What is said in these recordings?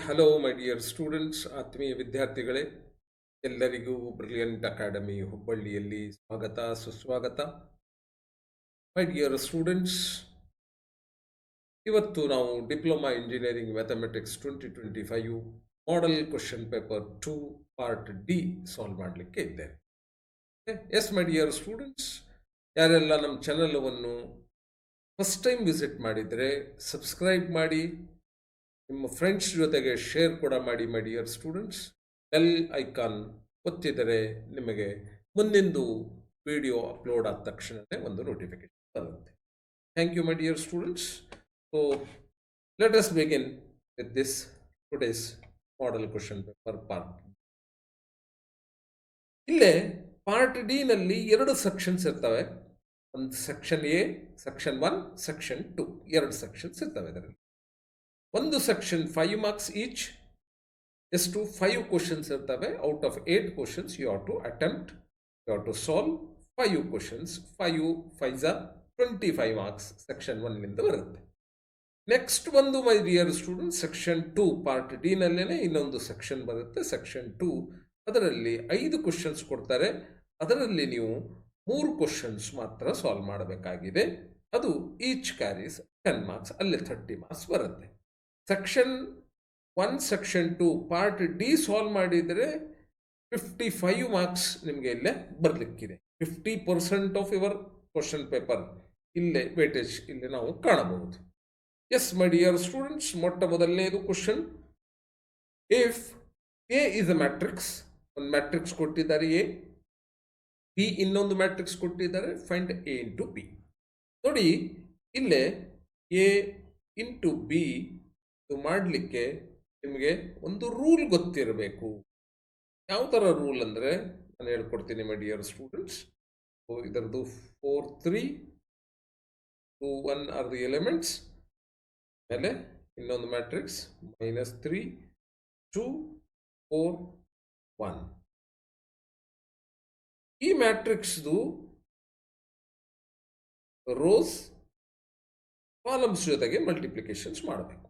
Hello my dear students, ಆತ್ಮೀಯ ವಿದ್ಯಾರ್ಥಿಗಳೇ, ಎಲ್ಲರಿಗೂ ಬ್ರಿಲಿಯಂಟ್ ಅಕಾಡೆಮಿ ಹುಬ್ಬಳ್ಳಿಯಲ್ಲಿ ಸ್ವಾಗತ ಸುಸ್ವಾಗತ. ಮೈ ಡಿಯರ್ ಸ್ಟೂಡೆಂಟ್ಸ್, ಇವತ್ತು ನಾವು diploma engineering mathematics 2025 model question paper 2 part D solve ಮಾಡಲಿಕ್ಕೆ ಇದ್ದೇವೆ. ಎಸ್ ಮೈ ಡಿಯರ್ ಸ್ಟೂಡೆಂಟ್ಸ್, ಯಾರೆಲ್ಲ ನಮ್ಮ ಚಾನಲವನ್ನು ಫಸ್ಟ್ ಟೈಮ್ ವಿಸಿಟ್ ಮಾಡಿದರೆ ಸಬ್ಸ್ಕ್ರೈಬ್ ಮಾಡಿ, ನಿಮ್ಮ ಫ್ರೆಂಡ್ಸ್ ಜೊತೆಗೆ ಶೇರ್ ಕೂಡ ಮಾಡಿ. ಮೈ ಡಿಯರ್ ಸ್ಟೂಡೆಂಟ್ಸ್, ಬೆಲ್ ಐಕಾನ್ ಒತ್ತಿದರೆ ನಿಮಗೆ ಮುಂದಿಂದು ವಿಡಿಯೋ ಅಪ್ಲೋಡ್ ಆದ ತಕ್ಷಣವೇ ಒಂದು ನೋಟಿಫಿಕೇಶನ್ ಬರುತ್ತೆ. Thank you my dear students. So let us begin with this today's model question paper part. ಇಲ್ಲೇ ಪಾರ್ಟ್ ಡಿ ನಲ್ಲಿ ಎರಡು ಸೆಕ್ಷನ್ಸ್ ಇರ್ತವೆ. ಒಂದು ಸೆಕ್ಷನ್ ಎ, ಸೆಕ್ಷನ್ 1, ಸೆಕ್ಷನ್ 2, ಎರಡು ಸೆಕ್ಷನ್ಸ್ ಇರ್ತವೆ. ಇದರಲ್ಲಿ ಒಂದು ಸೆಕ್ಷನ್ 5 ಮಾರ್ಕ್ಸ್ ಈಚ್. ಎಷ್ಟು 5 ಕ್ವಶನ್ಸ್ ಇರ್ತವೆ. Out of 8 questions you have to attempt, you have to solve 5 questions. 5 5 25 marks section 1 ನಿಂದ ಬರುತ್ತೆ. ನೆಕ್ಸ್ಟ್ ಒಂದು my dear student, section 2 part D ನಲ್ಲೇನೆ ಇನ್ನೊಂದು ಸೆಕ್ಷನ್ ಬರುತ್ತೆ. ಸೆಕ್ಷನ್ 2 ಅದರಲ್ಲಿ 5 ಕ್ವಶನ್ಸ್ ಕೊಡ್ತಾರೆ. ಅದರಲ್ಲಿ ನೀವು 3 ಕ್ವಶನ್ಸ್ ಮಾತ್ರ ಸಾಲ್ವ್ ಮಾಡಬೇಕಾಗಿದೆ. ಅದು ಈಚ್ ಕ್ಯಾರೀಸ್ 10 ಮಾರ್ಕ್ಸ್, ಅಲ್ಲಿ 30 ಮಾರ್ಕ್ಸ್ ಬರುತ್ತೆ. Section 1 section 2 part D solve ಮಾಡಿದರೆ 55 ಮಾರ್ಕ್ಸ್ ನಿಮಗೆ ಇಲ್ಲೇ ಬರಲಿಕ್ಕಿದೆ. 50% ಆಫ್ ಯುವರ್ ಕ್ವಶನ್ ಪೇಪರ್ ಇಲ್ಲೇ ವೇಟೇಜ್ ಇಲ್ಲಿ ನಾವು ಕಾಣಬಹುದು. ಎಸ್ ಮೈ ಡಿಯರ್ ಸ್ಟೂಡೆಂಟ್ಸ್, ಮೊಟ್ಟ ಮೊದಲನೇದು question. If A is a matrix, ಒಂದು ಮ್ಯಾಟ್ರಿಕ್ಸ್ ಕೊಟ್ಟಿದ್ದಾರೆ ಎ, ಬಿ ಇನ್ನೊಂದು ಮ್ಯಾಟ್ರಿಕ್ಸ್ ಕೊಟ್ಟಿದ್ದಾರೆ, ಫೈಂಡ್ ಎ ಇಂಟು ಬಿ. ನೋಡಿ ಇಲ್ಲೇ ಎ ಇಂಟು ಬಿ ಮಾಡಲಿಕ್ಕೆ ನಿಮಗೆ ಒಂದು ರೂಲ್ ಗೊತ್ತಿರಬೇಕು. ಯಾವ ಥರ ರೂಲ್ ಅಂದರೆ ನಾನು ಹೇಳ್ಕೊಡ್ತೀನಿ ಮೈ ಡಿಯರ್ ಸ್ಟೂಡೆಂಟ್ಸ್. ಇದರದ್ದು 4 3 2 1 ಆರ್ ದಿ ಎಲಿಮೆಂಟ್ಸ್. ಆಮೇಲೆ ಇನ್ನೊಂದು ಮ್ಯಾಟ್ರಿಕ್ಸ್ -3 2 4 1. ಈ ಮ್ಯಾಟ್ರಿಕ್ಸ್ದು ರೋಸ್ ಕಾಲಮ್ಸ್ ಜೊತೆಗೆ ಮಲ್ಟಿಪ್ಲಿಕೇಶನ್ಸ್ ಮಾಡಬೇಕು.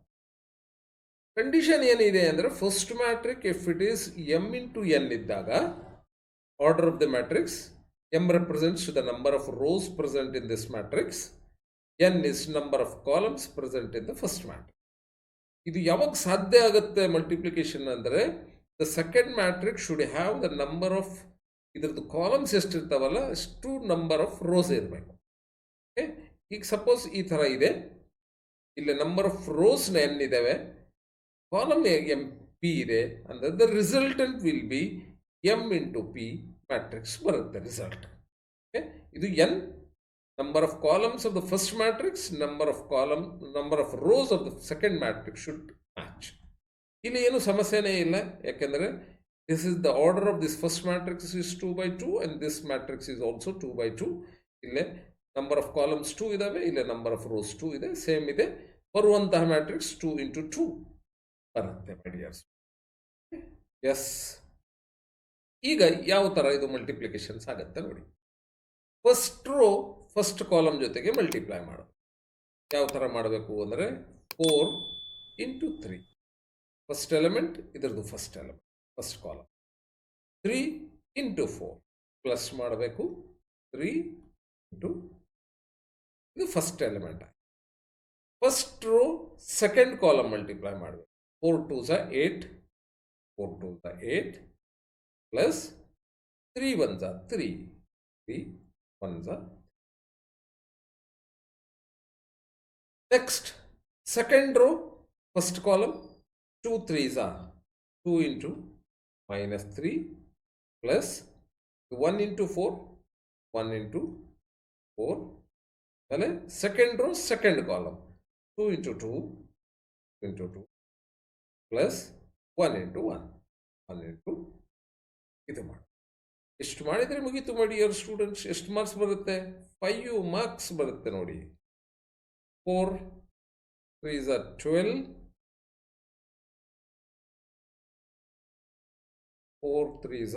ಕಂಡೀಷನ್ ಏನಿದೆ ಅಂದರೆ first matrix if it is M into N ಇದ್ದಾಗ, order of the matrix, M represents the number of rows present in this matrix, N is number of columns present in the first matrix. ಇದು ಯಾವಾಗ ಸಾಧ್ಯ ಆಗುತ್ತೆ multiplication ಅಂದರೆ, the second matrix should have the number of, ಇದ್ರದ್ದು columns ಎಷ್ಟಿರ್ತಾವಲ್ಲ ಅಷ್ಟು number of rose ಇರಬೇಕು. ಈಗ ಸಪೋಸ್ ಈ ಥರ ಇದೆ, ಇಲ್ಲಿ ನಂಬರ್ ಆಫ್ ರೋಸ್ನ ಎನ್ ಇದ್ದಾವೆ, ಕಾಲಮ್ ಎಂ ಪಿ ಇದೆ ಅಂದರೆ the resultant will be M into P matrix ಬರುತ್ತೆ ರಿಸಲ್ಟ್. ಇದು N, number of columns of the first matrix, number of rose of the second matrix should match. ಇಲ್ಲಿ ಏನು ಸಮಸ್ಯೆನೇ ಇಲ್ಲ, ಯಾಕೆಂದರೆ this is the order of this first matrix is 2 by 2 and this matrix is also 2 by 2. ಇಲ್ಲೇ number of columns 2 ಇದಾವೆ, ಇಲ್ಲೇ number of rose 2 ಇದೆ, same ಇದೆ. ಬರುವಂತಹ ಮ್ಯಾಟ್ರಿಕ್ಸ್ 2 ಇಂಟು 2 ಬರುತ್ತೆ ಮೈ ಡಿಯರ್ಸ್. ಎಸ್, ಈಗ ಯಾವ ಥರ ಇದು ಮಲ್ಟಿಪ್ಲಿಕೇಶನ್ಸ್ ಆಗುತ್ತೆ ನೋಡಿ. ಫಸ್ಟ್ ರೋ ಫಸ್ಟ್ ಕಾಲಮ್ ಜೊತೆಗೆ ಮಲ್ಟಿಪ್ಲೈ ಮಾಡೋದು. ಯಾವ ಥರ ಮಾಡಬೇಕು ಅಂದರೆ 4 ಇಂಟು 3, ಫಸ್ಟ್ ಎಲಿಮೆಂಟ್ ಇದರದ್ದು first element first column, 3 into 4 plus ಮಾಡಬೇಕು, 3 ಇಂಟು ಇದು first element. First row second column multiply ಮಾಡಬೇಕು. 4 2s 8, 4 2s 8 plus 3 1s 3, 3 1s. Next second row first column 2 3s 2 into -3 plus 1 into 4, 1 into 4. ಆಮೇಲೆ second row second column 2 into 2 into 2 plus 1 into 1, 1 into ಇದು ಮಾಡಿ. ಎಷ್ಟು ಮಾಡಿದರೆ ಮುಗೀತು ಮೈ dear students. ಎಷ್ಟು marks ಬರುತ್ತೆ? 5 marks ಬರುತ್ತೆ ನೋಡಿ. 4 3s 12, 4 3s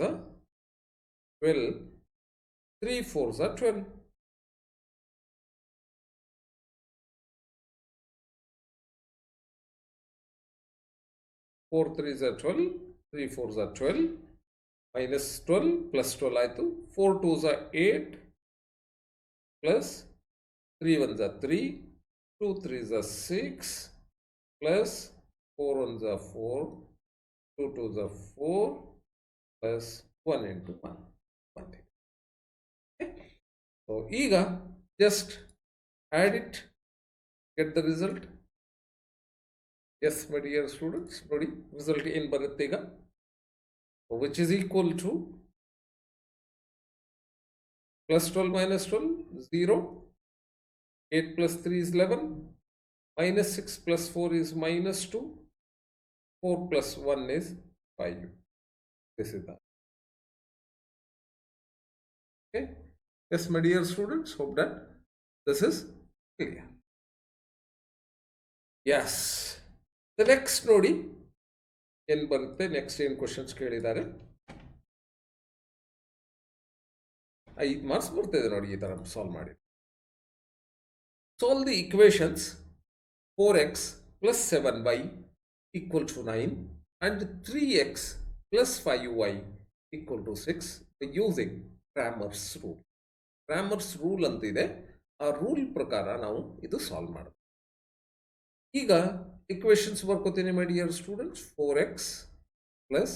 12, 3 4s 12. 4 3s are 12, 3 4s are 12, minus 12 plus 12 ಆಯಿತು. 4 2s are 8 plus 3 1s are 3, 2 3s are 6 plus 4 1s are 4, 2 2s are 4 plus 1 into 1. Okay. So, ಈಗ just add it, get the result. Yes, my dear students, ನೋಡಿ result ಏನು ಬರುತ್ತೆ ಈಗ, which is equal to plus 12 minus 12, 0, 8 plus 3 is 11, minus 6 plus 4 is minus 2, 4 plus 1 is 5. This is that. Okay. Yes, my dear students, hope that this is clear. Yes. The next ನೋಡಿ ಏನು ಬರುತ್ತೆ, next ಏನು questions ಕೇಳಿದ್ದಾರೆ, 5 marks ಬರ್ತಿದೆ ನೋಡಿ ಈ ಥರ solve ಮಾಡಿ. Solve the equations 4x plus 7y equal to 9 and 3x plus 5y equal to 6 by using Cramer's rule. Cramer's rule ಅಂತಿದೆ, ಆ ರೂಲ್ ಪ್ರಕಾರ ನಾವು ಇದು ಸಾಲ್ವ್ ಮಾಡೋದು. ಈಗ equations ಬರ್ಕೋತೀನಿ my dear students. 4x plus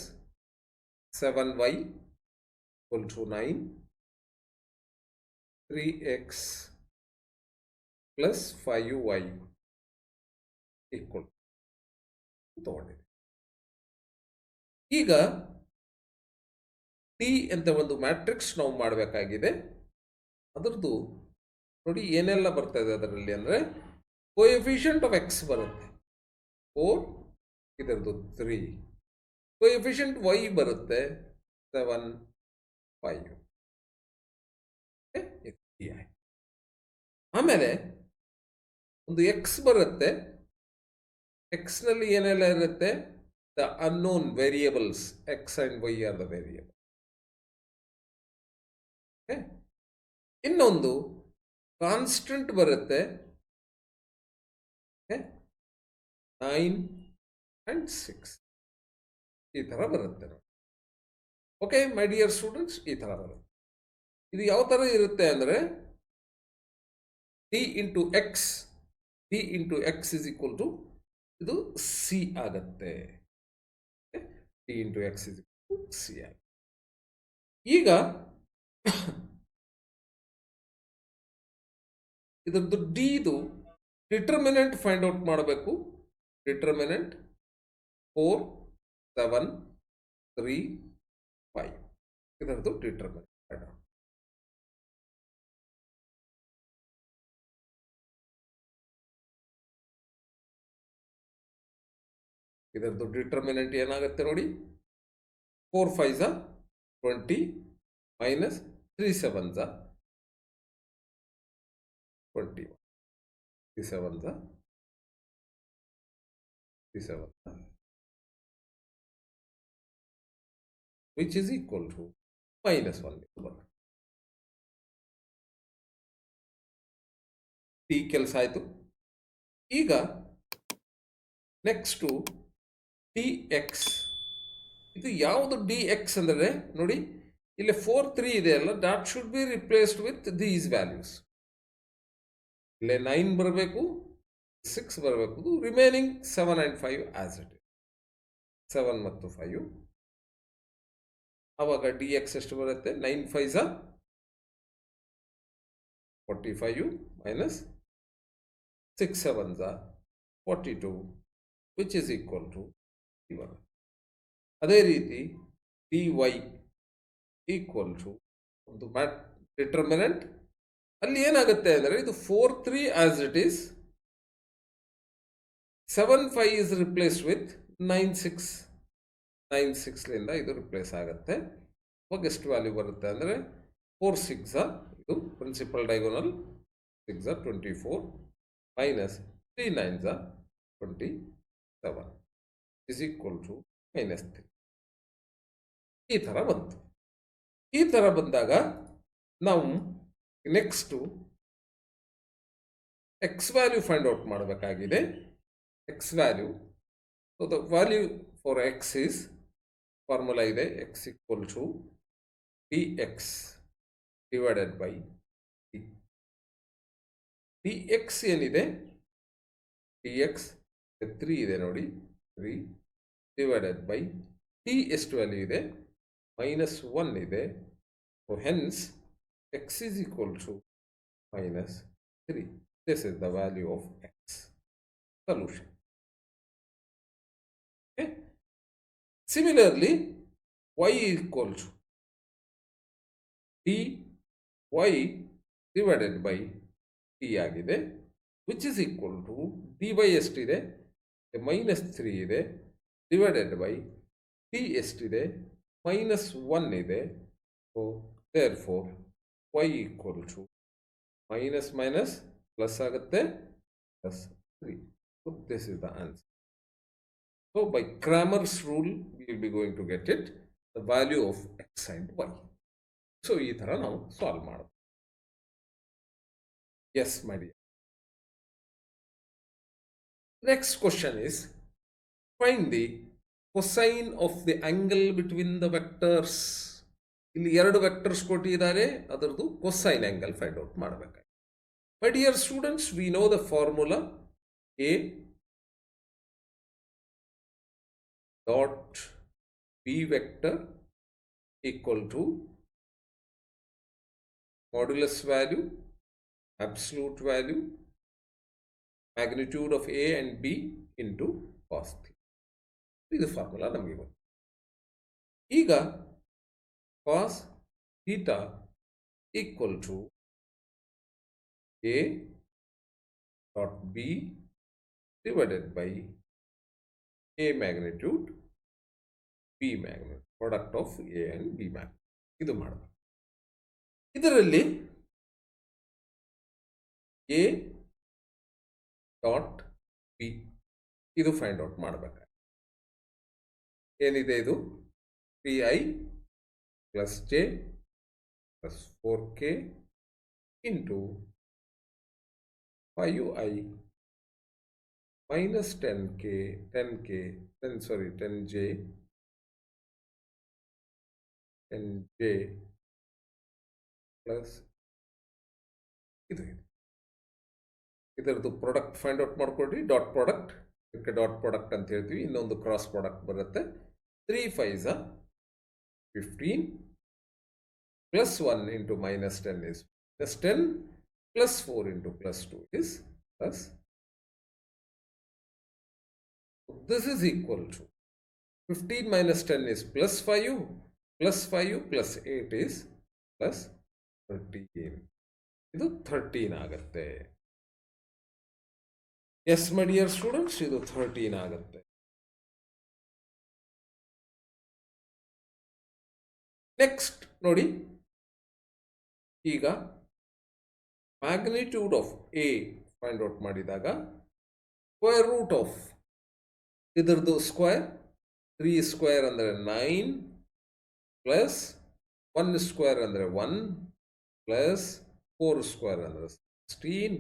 7y equal to 9, 3x plus 5y equal ತಗೊಂಡಿದೆ. ಈಗ T ಅಂತ ಒಂದು ಮ್ಯಾಟ್ರಿಕ್ಸ್ ನಾವು ಮಾಡಬೇಕಾಗಿದೆ. ಅದರದ್ದು ನೋಡಿ ಏನೆಲ್ಲ ಬರ್ತಾ ಇದೆ ಅದರಲ್ಲಿ ಅಂದರೆ, ಕೋಎಫಿಷಿಯಂಟ್ ಆಫ್ ಎಕ್ಸ್ ಬರುತ್ತೆ 4, ಇದರದ್ದು 3, ಕೋಎಫಿಷಿಯಂಟ್ ವೈ ಬರುತ್ತೆ 7 5. ಆಮೇಲೆ ಒಂದು ಎಕ್ಸ್ ಬರುತ್ತೆ, ಎಕ್ಸ್ನಲ್ಲಿ ಏನೆಲ್ಲ ಇರುತ್ತೆ, the unknown variables X and why are the variable. ಇನ್ನೊಂದು ಕಾನ್ಸ್ಟೆಂಟ್ ಬರುತ್ತೆ 9 and 6, ಈ ಥರ ಬರುತ್ತೆ ನೋಡಿ. ಓಕೆ ಮೈ ಡಿಯರ್ ಸ್ಟೂಡೆಂಟ್ಸ್, ಈ ಥರ ಬರುತ್ತೆ. ಇದು ಯಾವ ಥರ ಇರುತ್ತೆ ಅಂದರೆ, D into X is equal to ಇದು ಸಿ ಆಗತ್ತೆ. D into X is equal to C ಆಗುತ್ತೆ. ಈಗ ಇದರದ್ದು ಡಿದು ಡಿಟರ್ಮಿನೆಂಟ್ ಫೈಂಡ್ ಔಟ್ ಮಾಡಬೇಕು. ಡಿಟರ್ಮಿನೆಂಟ್ 4 7 3 5, ಇದರದ್ದು ಡಿಟರ್ಮಿನೆಂಟ್ ಫೈಂಡ್ ಔಟ್. ಇದರದ್ದು ಡಿಟರ್ಮಿನೆಂಟ್ ಏನಾಗುತ್ತೆ ನೋಡಿ, 4 5s are 20 minus 3 7s are 21, 3 7s are 3 7s are, which is equal to -1. T ಕೆಲಸ ಆಯಿತು. ಈಗ ನೆಕ್ಸ್ಟು ಡಿ ಎಕ್ಸ್. ಇದು ಯಾವುದು ಡಿ ಎಕ್ಸ್ ಅಂದರೆ ನೋಡಿ, ಇಲ್ಲಿ 4 3 ಇದೆ ಅಲ್ಲ, that should be replaced with these values. ಇಲ್ಲೇ 9 ಬರಬೇಕು, 6 ಬರಬೇಕು, remaining 7 and 5 as it is. 7 ಮತ್ತು 5, ಆವಾಗ ಡಿ ಎಕ್ಸ್ ಎಷ್ಟು ಬರುತ್ತೆ, 9 5s are 45 minus 6 7s are 42, which is equal to 1. ಅದೇ ರೀತಿ ಡಿ ವೈ ಈಕ್ವಲ್ ಟು ಒಂದು ಡಿಟರ್ಮಿನೆಂಟ್, ಅಲ್ಲಿ ಏನಾಗುತ್ತೆ ಅಂದರೆ ಇದು 4 3 as it is, 7 5 is replaced with 9 6. 9 6ಲಿಂದ ಇದು ರಿಪ್ಲೇಸ್ ಆಗುತ್ತೆ. ಅವಾಗ ಎಷ್ಟು ವ್ಯಾಲ್ಯೂ ಬರುತ್ತೆ ಅಂದರೆ 4 6 ಇದು principal diagonal 6 24 minus 3 9s are 27 is equal to -3. ಈ ಥರ ಬಂತು. ಈ ಥರ ಬಂದಾಗ ನಾವು next X value find out ಮಾಡಬೇಕಾಗಿದೆ. X value, so the value for x is formula ide x equal to dx divided by d. dx ಏನಿದೆ dx 3 ಇದೆ ನೋಡಿ 3 divided by t ಎಷ್ಟು ವ್ಯಾಲ್ಯೂ ಇದೆ -1 ಇದೆ. So hence x is equal to -3. This is the value of x. Solution. Okay. Similarly, y equal to dy divided by t ಆಗಿದೆ, which is equal to dy ಎಷ್ಟಿದೆ -3 ಇದೆ divided by t ಎಷ್ಟಿದೆ -1 ಇದೆ. So therefore y equal to minus minus plus ಆಗುತ್ತೆ plus 3. So this is the answer. So by Cramer's rule we will be going to get it, the value of x and y. So ಈ ತರ ನಾವು solve ಮಾಡೋದು. Yes my dear. Next question is, find the cosine of the angle between the vectors. ಇಲ್ಲಿ ಎರಡು vectors ಕೊಟ್ಟಿದ್ದಾರೆ, ಅದರದ್ದು cosine angle find out ಮಾಡಬೇಕು. My dear students, we know the formula a dot b vector equal to modulus value, absolute value, magnitude of a and b into cos theta. ಇದು formula ನಮಗೆ ಗೊತ್ತು. ಈಗ cos theta equal to a dot b divided by a magnitude b magnitude, product of a and b magnitude. ಇದು ಮಾಡಬೇಕು. ಇದರಲ್ಲಿ a dot b ಇದು find out ಮಾಡಬೇಕು. ಏನಿದೆ ಇದು 3i plus j plus 4k into 5i minus 10j plus ಇದರದ್ದು product find out ಮಾಡ್ಕೊಡ್ರಿ. Dot product, ಇದಕ್ಕೆ ಡಾಟ್ ಪ್ರಾಡಕ್ಟ್ ಅಂತ ಹೇಳ್ತೀವಿ. ಇನ್ನೊಂದು ಕ್ರಾಸ್ ಪ್ರಾಡಕ್ಟ್ ಬರುತ್ತೆ. 3 5s are 15 plus 1 into minus 10 is plus 10 plus 4 into plus 2 is plus. This is equal to 15 minus 10 is plus 5 plus 5 plus 8 is plus 13. ಇದು 13 ಆಗುತ್ತೆ. S ಮೈ dear students, ಇದು 13 ಆಗುತ್ತೆ. Next ನೋಡಿ, ಈಗ magnitude of A find out ಮಾಡಿದಾಗ square root of ಇದರದ್ದು square 3 square ಅಂದರೆ 9 plus 1 square ಅಂದರೆ 1 ಪ್ಲಸ್ 4 ಸ್ಕ್ವೇರ್ ಅಂದರೆ 16,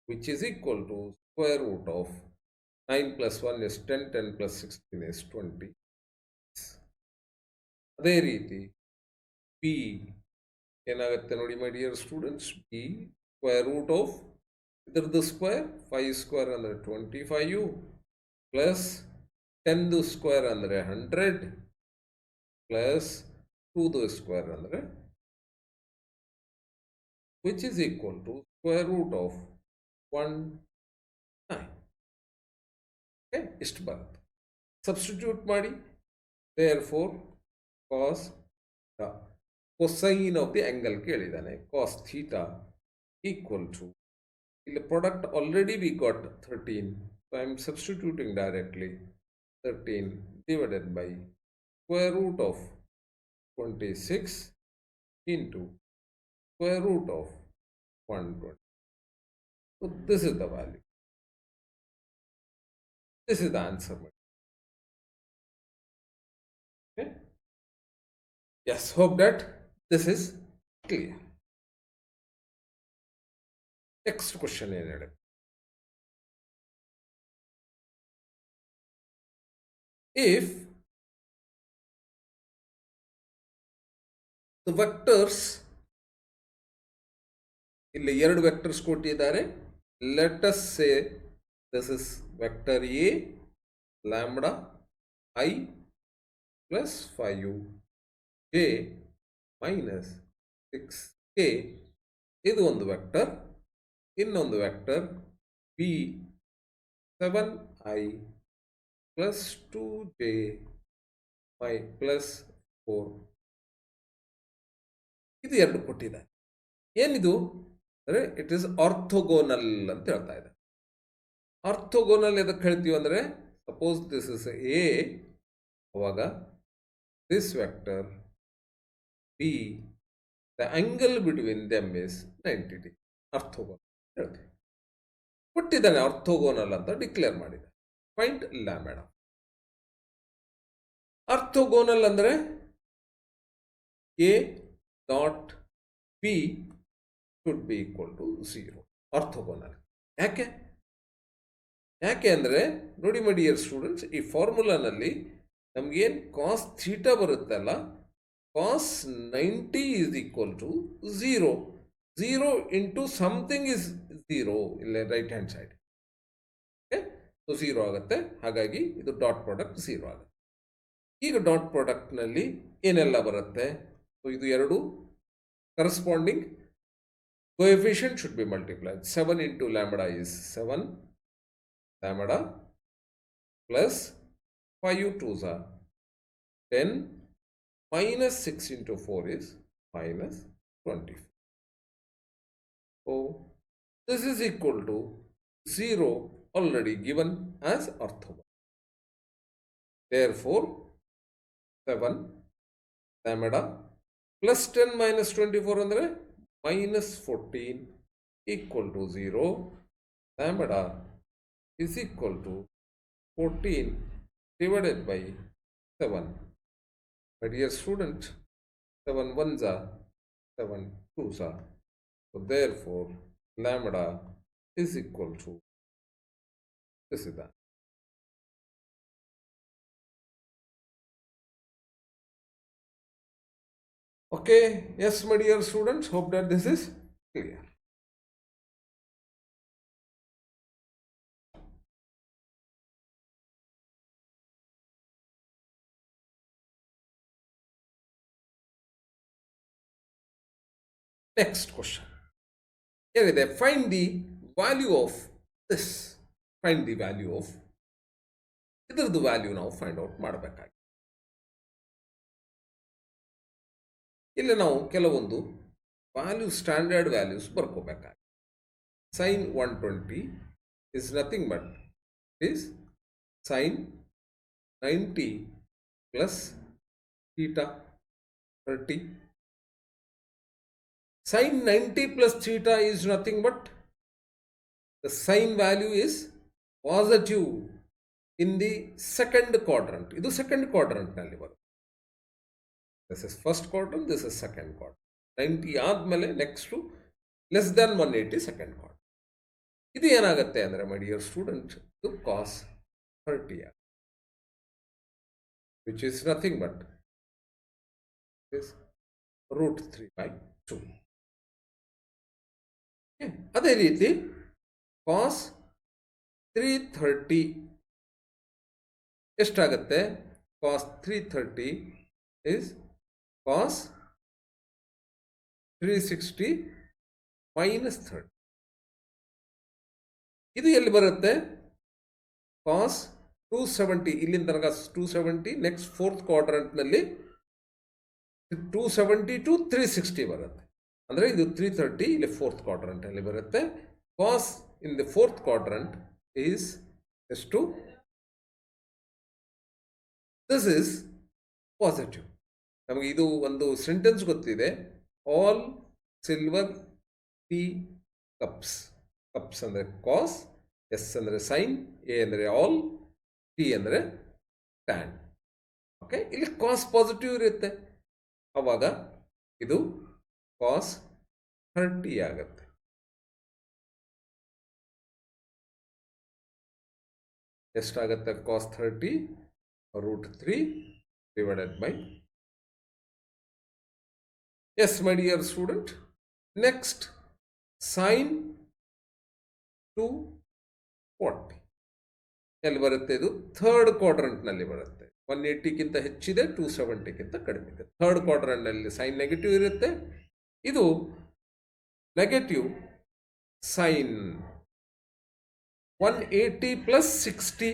which is equal to square root of 9 plus 1 is 10, 10 plus 16 is 20. ಅದೇ ರೀತಿ b ಏನಾಗುತ್ತೆ ನೋಡಿ my dear students, b square root of ಇದರದ್ದು ಸ್ಕ್ವೇರ್ 5 ಸ್ಕ್ವೇರ್ ಅಂದರೆ 25 ಪ್ಲಸ್ 10 ಸ್ಕ್ವೇರ್ ಅಂದರೆ 100 ಪ್ಲಸ್ 2 ಸ್ಕ್ವೇರ್ ಅಂದರೆ, which is equal to square root of 19. Okay, ಇಷ್ಟು ಬರುತ್ತೆ. ಸಬ್ಸ್ಟಿಟ್ಯೂಟ್ ಮಾಡಿ. therefore cos the cosine of the angle ಕೇಳಿದಾನೆ, cos theta equal to, ಇಲ್ಲಿ product already we got 13, so I am substituting directly 13 divided by square root of 26 into square root of 120. So this is the value. This is the answer. Okay. Yes, hope that this is clear. Next question. if the vectors, ಇಲ್ಲಿ ಎರಡು vectors ಕೊಟ್ಟಿದ್ದಾರೆ. Let us say this is vector A lambda I plus 5 J minus 6k, ಇದು ಒಂದು vector. ಇನ್ನೊಂದು vector B 7i plus 2j plus 4, ಇದು ಎರಡು ಕೊಟ್ಟಿದೆ. ಏನಿದು ಅಂದರೆ ಇಟ್ ಈಸ್ ಆರ್ಥೋಗೋನಲ್ ಅಂತ ಹೇಳ್ತಾ ಇದೆ. ಆರ್ಥೋಗೋನಲ್ ಎದಕ್ಕೆ ಹೇಳ್ತೀವಿ ಅಂದರೆ, ಸಪೋಸ್ ದಿಸ್ ಇಸ್ ಎ, ಅವಾಗ this vector B, the angle between them is 90 degree. Orthogonal ಹೇಳ್ತೀವಿ. ಕೊಟ್ಟಿದ್ದಾನೆ ಆರ್ಥೋಗೋನಲ್ ಅಂತ ಡಿಕ್ಲೇರ್ ಮಾಡಿದೆ. Find lambda. ಆರ್ಥೋಗೋನಲ್ ಅಂದರೆ A dot B should be equal to 0. Orthogonal ಯಾಕೆ ಅಂದರೆ ನೋಡಿ ಮೈ ಡಿಯರ್ ಸ್ಟೂಡೆಂಟ್ಸ್, ಈ ಫಾರ್ಮುಲಾನಲ್ಲಿ ನಮಗೇನು ಕಾಸ್ ಥೀಟಾ ಬರುತ್ತಲ್ಲ, cos 90 is equal to 0. 0 into something is 0 ಇಲ್ಲೇ right hand side. Okay, so 0 ಆಗುತ್ತೆ. ಹಾಗಾಗಿ ಇದು ಡಾಟ್ ಪ್ರಾಡಕ್ಟ್ 0 ಆಗುತ್ತೆ. ಈಗ ಡಾಟ್ ಪ್ರಾಡಕ್ಟ್ನಲ್ಲಿ ಏನೆಲ್ಲ ಬರುತ್ತೆ? ಸೊ ಇದು ಎರಡು corresponding coefficient should be multiplied. 7 into lambda is 7 lambda plus 5 2s are 10 minus 6 into 4 is minus 24. So this is equal to 0 already given as orthogonal. Therefore 7 lambda plus 10 minus 24 andre minus 14 equal to 0. Lambda is equal to 14 divided by 7. My dear student, 7 ones are 7 twos are. So therefore lambda is equal to this is that. Okay, yes my dear students, hope that this is clear. Next question. Here find the value of this. Find the value of idradu value now find out ಮಾಡಬೇಕಾಗಿದೆ. ಇಲ್ಲಿ ನಾವು ಕೆಲವೊಂದು value standard values ಬರ್ಕೋಬೇಕಾಗಿದೆ. Sine 120 is nothing but is sine 90 plus theta 30. Sine 90 plus theta is nothing but the sine value is positive in the second quadrant. ಇದು second ಕ್ವಾಡ್ರಂಟ್ನಲ್ಲಿ ಬರುತ್ತೆ. This is first quadrant, this is second quadrant. 90 ಆದಮೇಲೆ next less than 180 second quadrant. ಇದು ಏನಾಗುತ್ತೆ ಅಂದರೆ ಮೈ dear student, ಇದು ಕಾಸ್ 30 which is nothing but is √3/2. ಅದೇ ರೀತಿ ಕಾಸ್ 330 ಎಷ್ಟಾಗುತ್ತೆ? ಕಾಸ್ 330 ಇಸ್ cos 360 minus 30. ಇದು ಎಲ್ಲಿ ಬರುತ್ತೆ? cos 270, ಇಲ್ಲಿಂದ ತನಕ 270, ನೆಕ್ಸ್ಟ್ ಫೋರ್ತ್ ಕ್ವಾಡ್ರಂಟ್ನಲ್ಲಿ 270 to 360 ಬರುತ್ತೆ. ಅಂದರೆ ಇದು 330 ಇಲ್ಲಿ ಫೋರ್ತ್ ಕ್ವಾಡ್ರಂಟಲ್ಲಿ ಬರುತ್ತೆ. cos in the fourth quadrant is ಎಷ್ಟು? This is positive. ನಮಗೆ ಇದು ಒಂದು ಸೆಂಟೆನ್ಸ್ ಗೊತ್ತಿದೆ, all silver tea cups. Cups ಅಂದರೆ ಕಾಸ್, ಎಸ್ ಅಂದರೆ ಸೈನ್, ಎ ಅಂದರೆ ಆಲ್, ಟಿ ಅಂದರೆ ಟ್ಯಾನ್. ಓಕೆ, ಇಲ್ಲಿ ಕಾಸ್ ಪಾಸಿಟಿವ್ ಇರುತ್ತೆ, ಅವಾಗ ಇದು ಕಾಸ್ 30 ಆಗುತ್ತೆ. ಎಷ್ಟಾಗುತ್ತೆ ಕಾಸ್ 30? root 3 divided by. Yes, my dear student. Next, sine 240. ಎಲ್ಲಿ ಬರುತ್ತೆ? ಇದು ಥರ್ಡ್ ಕ್ವಾಡ್ರಂಟ್ನಲ್ಲಿ ಬರುತ್ತೆ. 180ಗಿಂತ ಹೆಚ್ಚಿದೆ, 270ಗಿಂತ ಕಡಿಮೆ ಇದೆ. ಥರ್ಡ್ ಕ್ವಾಡ್ರಂಟ್ನಲ್ಲಿ ಸೈನ್ ನೆಗೆಟಿವ್ ಇರುತ್ತೆ. ಇದು ನೆಗೆಟಿವ್ ಸೈನ್ 180 ಪ್ಲಸ್ 60,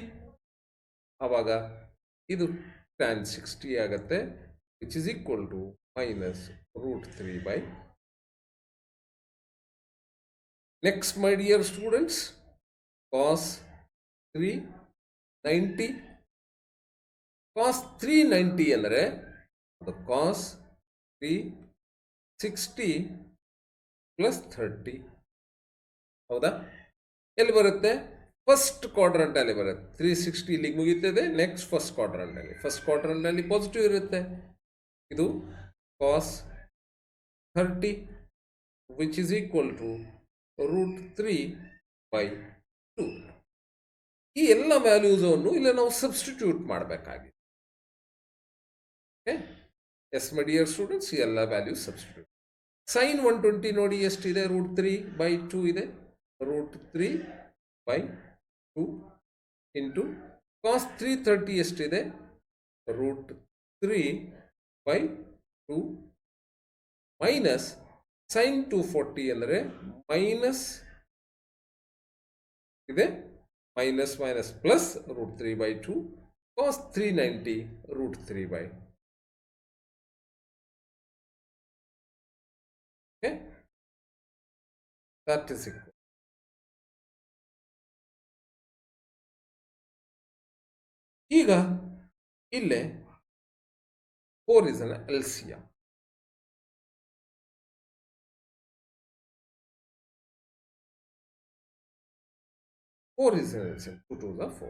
ಆವಾಗ ಇದು tan 60 ಆಗುತ್ತೆ, which is equal to minus root 3 by. Next, my dear students, cos 390. Cos 390 ಅಂದರೆ ಅದು cos 360 ಪ್ಲಸ್ 30. ಹೌದಾ? ಎಲ್ಲಿ ಬರುತ್ತೆ? ಫಸ್ಟ್ ಕ್ವಾಡ್ರಂಟ್ ಅಲ್ಲಿ ಬರುತ್ತೆ. 360 ಇಲ್ಲಿಗೆ ಮುಗಿತದೆ. ನೆಕ್ಸ್ಟ್ ಫಸ್ಟ್ ಕ್ವಾಡ್ರಂಟ್ ಅಲ್ಲಿ ಪಾಸಿಟಿವ್ ಇರುತ್ತೆ. ಇದು cos 30 which is equal to root 3 by 2. ಈ ಎಲ್ಲ ವ್ಯಾಲ್ಯೂಸನ್ನು ಇಲ್ಲಿ ನಾವು ಸಬ್ಸ್ಟಿಟ್ಯೂಟ್ ಮಾಡಬೇಕಾಗಿದೆ. ಎಸ್ ಮೈ ಡಿಯರ್ ಸ್ಟೂಡೆಂಟ್ಸ್, ಈ ಎಲ್ಲ ವ್ಯಾಲ್ಯೂಸ್ ಸಬ್ಸ್ಟಿಟ್ಯೂಟ್. ಸೈನ್ 120 ನೋಡಿ ಎಷ್ಟಿದೆ? ರೂಟ್ 3 by 2 ಇದೆ. ರೂಟ್ 3 by 2 ಇಂಟು ಕಾಸ್ 330 ಎಷ್ಟಿದೆ? ರೂಟ್ 3 by 2 ಮೈನಸ್ ಸೈನ್ 240 ಅಂದರೆ ಮೈನಸ್ ಇದೆ, minus minus plus root 3 by 2 cos 390 root 3 by. Okay, that is equal. ಈಗ ಇಲ್ಲೇ 4 is an LCM. Four is an LCM. 2 2s are 4.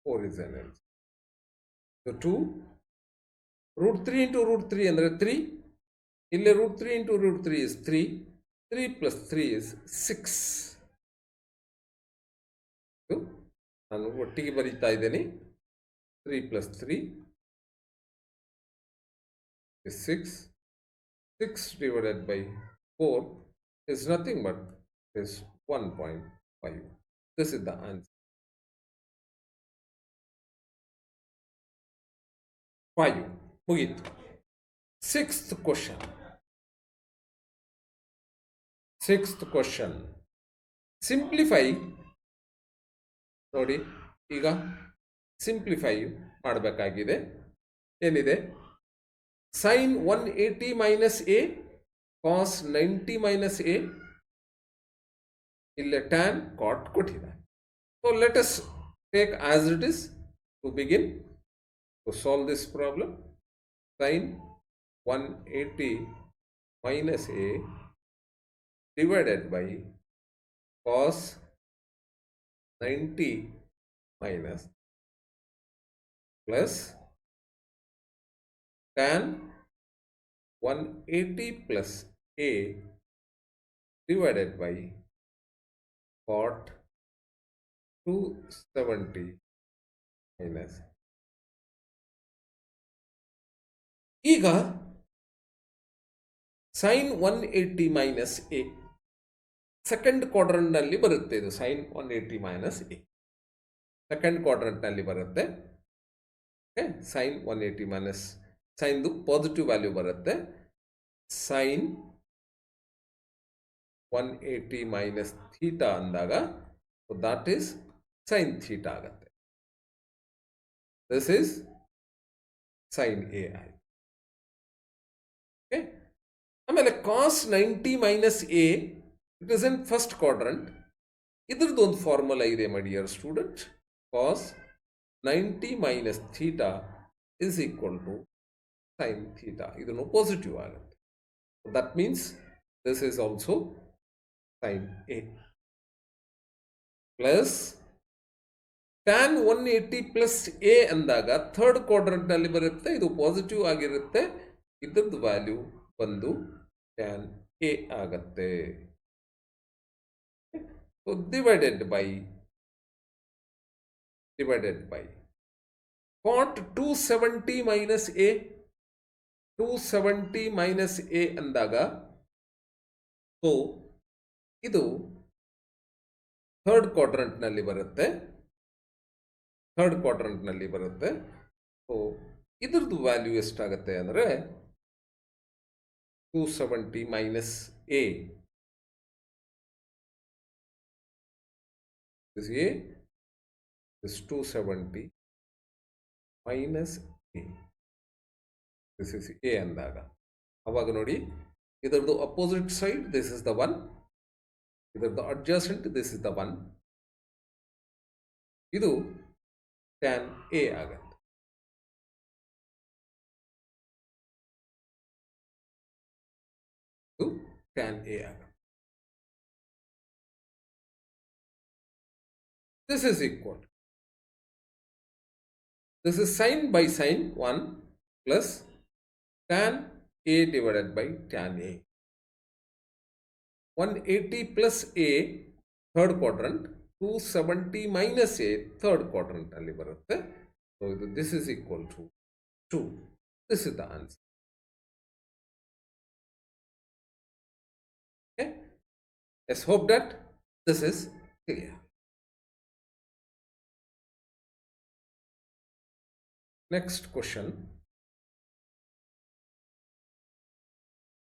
4 is an LCM. So 2 root 3 into root 3 ಅಂದರೆ 3. ಇಲ್ಲಿ root 3 into root 3 is 3. 3 plus 3 is 6. ನಾನು ಒಟ್ಟಿಗೆ ಬರೀತಾ ಇದ್ದೇನೆ. 3 plus 3 is 6. 6 divided by 4 is nothing but is 1.5. This is the answer. 5 ಮುಗೀತು. Sixth question. Simplify ನೋಡಿ. ಈಗ simplify ಮಾಡಬೇಕಾಗಿದೆ. ಏನಿದೆ? Sine 180 minus A, cos 90 minus A, ಇಲ್ಲೇ ಟ್ಯಾನ್ ಕಾಟ್ ಕೊಟ್ಟಿದೆ. So let us take as it is to begin to solve this problem. Sine 180 minus A divided by cos 90 minus plus tan 180 plus a divided by cot 270 minus. ಈಗ sine 180 minus A second ಕ್ವಾಡ್ರಂಟ್ನಲ್ಲಿ ಬರುತ್ತೆ. ಇದು sine 180 minus A second ಕ್ವಾಡ್ರಂಟ್ನಲ್ಲಿ ಬರುತ್ತೆ. Sine 180 minus ಸೈನ್ದು positive value ಬರುತ್ತೆ. Sine 180 minus theta ಅಂದಾಗ that is sine theta ಆಗುತ್ತೆ. ದಿಸ್ ಈಸ್ ಸೈನ್ ಎ ಆಯ್ತು. ಆಮೇಲೆ cos 90 minus A it is in first quadrant. ಇದ್ರದ್ದು ಒಂದು ಫಾರ್ಮುಲಾ ಇದೆ my dear student. Cos 90 minus theta is equal to sine theta. ಇದನ್ನು positive ಆಗುತ್ತೆ. That means this is also sine A plus tan 180 plus A ಅಂದಾಗ third ಕ್ವಾಡ್ರಂಟ್ನಲ್ಲಿ ಬರುತ್ತೆ. ಇದು positive ಆಗಿರುತ್ತೆ. ಇದ್ರದ್ದು ವ್ಯಾಲ್ಯೂ ಬಂದು ಟ್ಯಾನ್ ಎ ಆಗತ್ತೆ. Divided by cot 270 minus a 270 minus a ಅಂದಾಗ ಸೊ ಇದು ಥರ್ಡ್ ಕ್ವಾಡ್ರಂಟ್ನಲ್ಲಿ ಬರುತ್ತೆ ಸೊ ಇದ್ರದ್ದು ವ್ಯಾಲ್ಯೂ ಎಷ್ಟಾಗುತ್ತೆ ಅಂದರೆ 270 minus A is a is 270 minus a. This is a ಅಂದಾಗ ಅವಾಗ ನೋಡಿ ಇದರದ್ದು opposite side this is the one, ಇದರದ್ದು adjacent this is the one, ಇದು ಟ್ಯಾನ್ ಎ ಆಗತ್ತೆ. ಇದು ಟ್ಯಾನ್ ಎ ಆಗತ್ತೆ. This is equal. This is sin by sin 1 plus tan a divided by tan a. 180 plus a third quadrant, 270 minus a third quadrant alli barutte. So this is equal to 2. This is the answer. Okay. Let's hope that this is clear. Next question.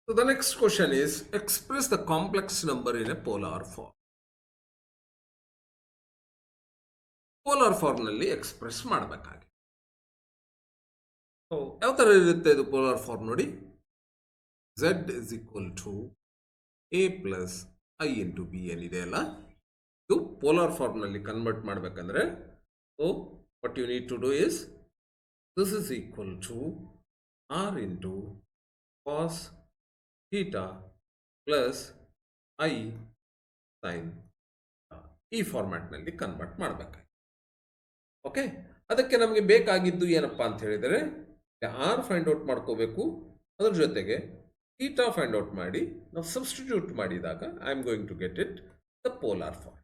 So the next question is express the complex number in a polar form. Polar form ನಲ್ಲಿ express ಮಾಡಬೇಕಾಗಿದೆ. So ಯಾವ ತರ ಇರುತ್ತೆ ಇದು polar form ನೋಡಿ. Z is equal to a plus I into b ಏನಿದೆ ಅಲ್ಲ, ಇದು polar form ನಲ್ಲಿ ಕನ್ವರ್ಟ್ ಮಾಡಬೇಕಂದ್ರೆ so what you need to do is this is equal to r into cos theta plus I sin ಈ ಫಾರ್ಮ್ಯಾಟ್ನಲ್ಲಿ convert ಮಾಡಬೇಕಾಗಿ. Okay, ಅದಕ್ಕೆ ನಮಗೆ ಬೇಕಾಗಿದ್ದು ಏನಪ್ಪ ಅಂತ ಹೇಳಿದರೆ ಆರ್ ಫೈಂಡ್ ಔಟ್ ಮಾಡ್ಕೋಬೇಕು, ಅದ್ರ ಜೊತೆಗೆ ಥೀಟಾ ಫೈಂಡ್ ಔಟ್ ಮಾಡಿ ನಾವು ಸಬ್ಸ್ಟಿಟ್ಯೂಟ್ ಮಾಡಿದಾಗ I am going to get it the polar form.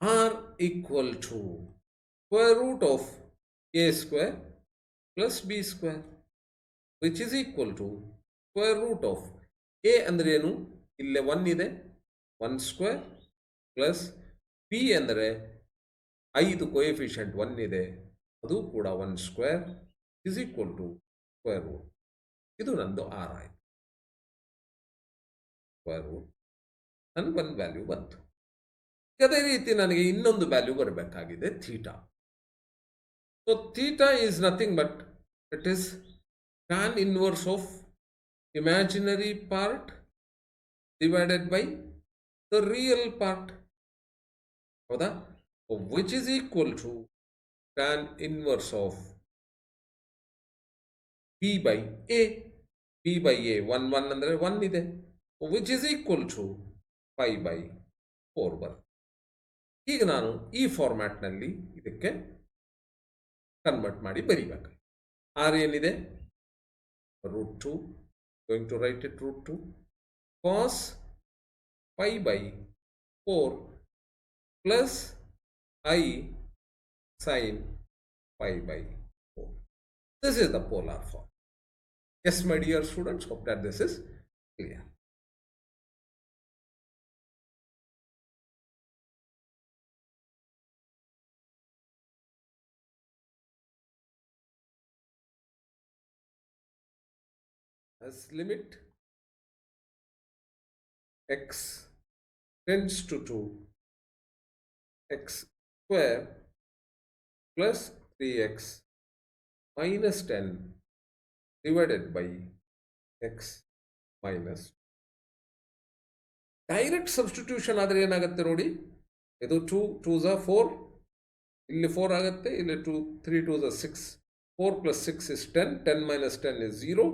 R equal to square root of a square plus b square which is equal to square root of a ಅಂದರೆ ಏನು, ಇಲ್ಲೇ 1 ಇದೆ 1 square plus b ಅಂದರೆ 5 coefficient 1 ಇದೆ ಅದು ಕೂಡ 1 square is equal to square root. ಇದು ನಂದು r ಆಯಿತು. ಸ್ಕ್ವೇರ್ ರೂಟ್ ನನಗೆ ಒಂದು ವ್ಯಾಲ್ಯೂ ಬಂತು. ಅದೇ ರೀತಿ ನನಗೆ ಇನ್ನೊಂದು ವ್ಯಾಲ್ಯೂ ಬರಬೇಕಾಗಿದೆ theta. So theta is nothing but it is tan inverse of imaginary part divided by the real part. ಹೌದಾ? Which is equal to tan inverse of b by a. b by a 1 ಅಂದರೆ 1 ಇದೆ, which is equal to 5 by 4 ಬರುತ್ತೆ. ಈಗ ನಾನು ಈ ಫಾರ್ಮ್ಯಾಟ್ನಲ್ಲಿ ಇದಕ್ಕೆ convert ಮಾಡಿ ಬರೀಬೇಕು. ಆರ್ ಏನಿದೆ √2, going to write it √2 cos 5 by 4 plus I sin 5 by 4. This is the polar form. Yes, my dear students, hope that this is clear. As limit x tends to 2, x square plus 3x minus 10 divided by x minus. Direct substitution ಆದರೆ ಏನಾಗುತ್ತೆ ನೋಡಿ, ಇದು 2 2s are 4, ಇಲ್ಲಿ 4 ಆಗುತ್ತೆ, ಇಲ್ಲಿ 2 3 2s are 6, 4 plus 6 is 10, 10 minus 10 is 0.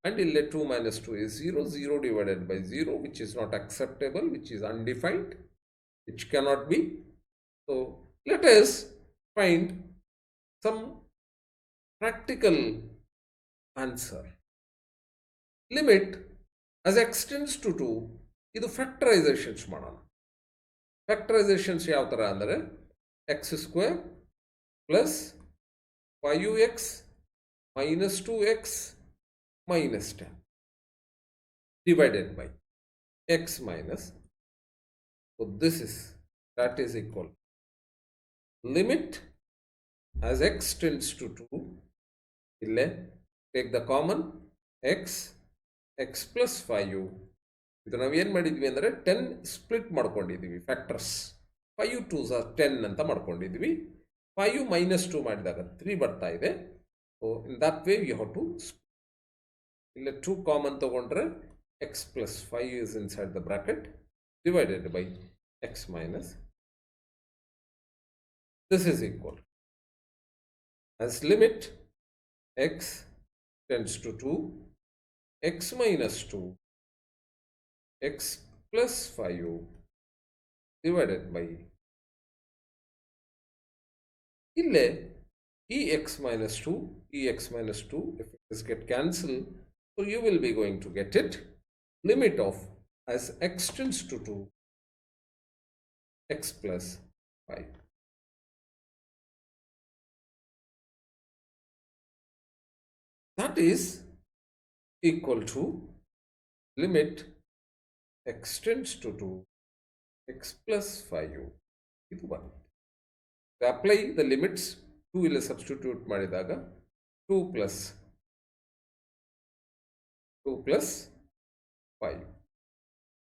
And ಇಲ್ಲಿ 2 minus 2 is 0, 0 divided by 0, which is not acceptable, which is undefined, which cannot be. So let us find some practical answer. Limit as x tends to 2, ಇದು ಫ್ಯಾಕ್ಟರೈಸೇಷನ್ಸ್ ಮಾಡೋಣ. ಫ್ಯಾಕ್ಟರೈಸೇಷನ್ಸ್ ಯಾವ ಥರ ಅಂದರೆ x square plus 5x minus 2x minus 10 divided by x minus. So this is, that is equal limit as x tends to 2. Ille take the common x, x plus 5. ಇದು ನಾವು ಏನು ಮಾಡಿದ್ವಿ ಅಂದರೆ 10 ಸ್ಪ್ಲಿಟ್ ಮಾಡ್ಕೊಂಡಿದ್ದೀವಿ ಫ್ಯಾಕ್ಟರ್ಸ್. 5 2s are 10 ಅಂತ ಮಾಡ್ಕೊಂಡಿದ್ವಿ. 5 minus 2 ಮಾಡಿದಾಗ 3 ಬರ್ತಾ ಇದೆ. So in that way you have to, ಇಲ್ಲ 2 ಕಾಮನ್ ತಗೊಂಡ್ರೆ x plus 5 is inside the bracket divided by x minus. This is equal as limit x tends to 2, x minus 2, x plus 5 divided by ille e x minus 2, e x minus 2, if it is get cancelled, so you will be going to get it limit of as x tends to 2, x plus 5. That is equal to limit x tends to 2, x plus 5. ಇದು ಬರುತ್ತೆ. Apply the limits. 2 ಇಲ್ಲಿ substitute ಮಾಡಿದಾಗ 2 plus 5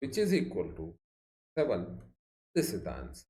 which is equal to 7. This is the answer.